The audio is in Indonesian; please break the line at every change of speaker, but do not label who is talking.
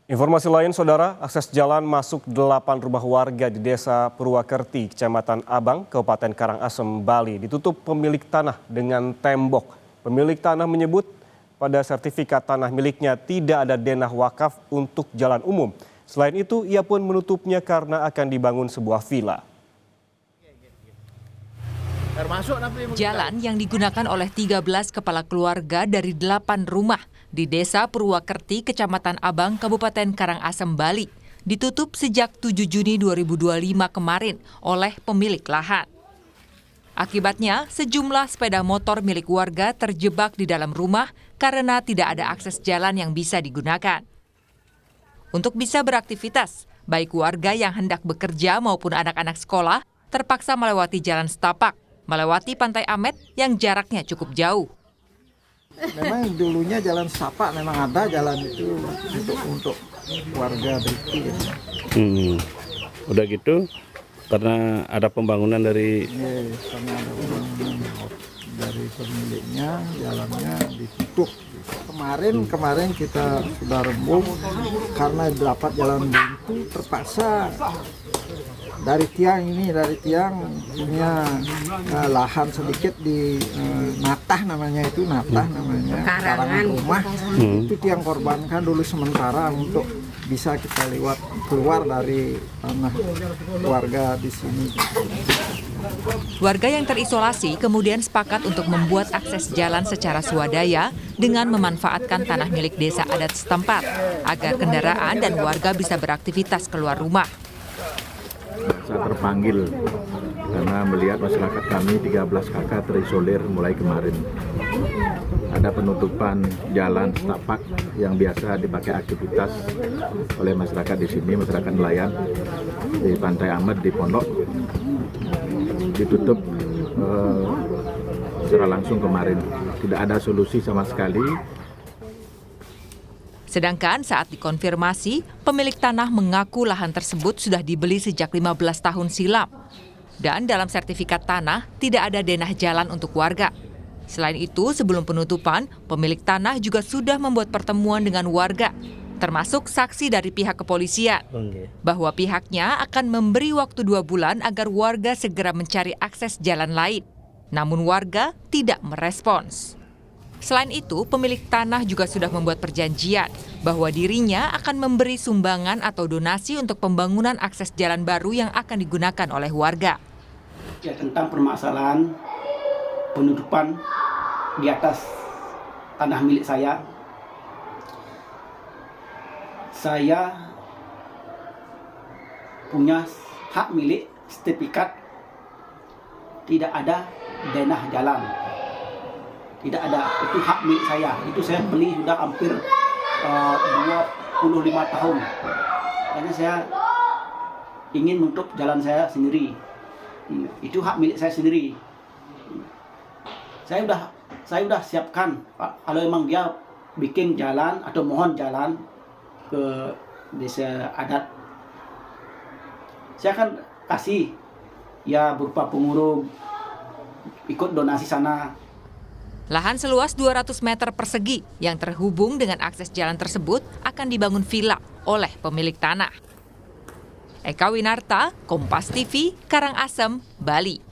Informasi lain, Saudara, akses jalan masuk 8 rumah warga di Desa Purwakerti, Kecamatan Abang, Kabupaten Karangasem, Bali, ditutup pemilik tanah dengan tembok. Pemilik tanah menyebut pada sertifikat tanah miliknya tidak ada denah wakaf untuk jalan umum. Selain itu, ia pun menutupnya karena akan dibangun sebuah villa.
Jalan yang digunakan oleh 13 kepala keluarga dari 8 rumah di Desa Purwakerti, Kecamatan Abang, Kabupaten Karangasem, Bali, ditutup sejak 7 Juni 2025 kemarin oleh pemilik lahan. Akibatnya, sejumlah sepeda motor milik warga terjebak di dalam rumah karena tidak ada akses jalan yang bisa digunakan. Untuk bisa beraktivitas, baik warga yang hendak bekerja maupun anak-anak sekolah terpaksa melewati jalan setapak, melewati Pantai Amet yang jaraknya cukup jauh.
Memang dulunya jalan setapak, memang ada jalan itu untuk warga berikut.
Udah gitu, karena ada pembangunan dari...
Karena ada pembangunan dari pemiliknya, jalannya ditutup. Kemarin kita sudah rembuk karena dapat jalan buntu, terpaksa dari tiang punya lahan sedikit di natah namanya, karangan rumah. Itu tiang korbankan dulu sementara untuk bisa kita keluar dari tanah warga di sini.
Warga yang terisolasi kemudian sepakat untuk membuat akses jalan secara swadaya dengan memanfaatkan tanah milik desa adat setempat agar kendaraan dan warga bisa beraktivitas keluar rumah.
Saya terpanggil karena melihat masyarakat kami 13 kakak terisolir mulai kemarin. Ada penutupan jalan setapak yang biasa dipakai aktivitas oleh masyarakat di sini, masyarakat nelayan di Pantai Amet, di Pondok, ditutup secara langsung kemarin. Tidak ada solusi sama sekali.
Sedangkan saat dikonfirmasi, pemilik tanah mengaku lahan tersebut sudah dibeli sejak 15 tahun silam. Dan dalam sertifikat tanah tidak ada denah jalan untuk warga. Selain itu, sebelum penutupan, pemilik tanah juga sudah membuat pertemuan dengan warga, termasuk saksi dari pihak kepolisian, bahwa pihaknya akan memberi waktu 2 bulan agar warga segera mencari akses jalan lain. Namun warga tidak merespons. Selain itu, pemilik tanah juga sudah membuat perjanjian bahwa dirinya akan memberi sumbangan atau donasi untuk pembangunan akses jalan baru yang akan digunakan oleh warga.
Ya, tentang permasalahan penutupan di atas tanah milik saya punya hak milik sertifikat, tidak ada denah jalan. Tidak ada, itu hak milik saya. Itu saya beli sudah hampir 25 tahun. Karena saya ingin menutup jalan saya sendiri. Itu hak milik saya sendiri. Saya udah siapkan kalau memang dia bikin jalan atau mohon jalan ke desa adat, saya akan kasih ya berupa pengurus ikut donasi sana.
Lahan seluas 200 meter persegi yang terhubung dengan akses jalan tersebut akan dibangun villa oleh pemilik tanah. Eka Winarta, Kompas TV, Karangasem, Bali.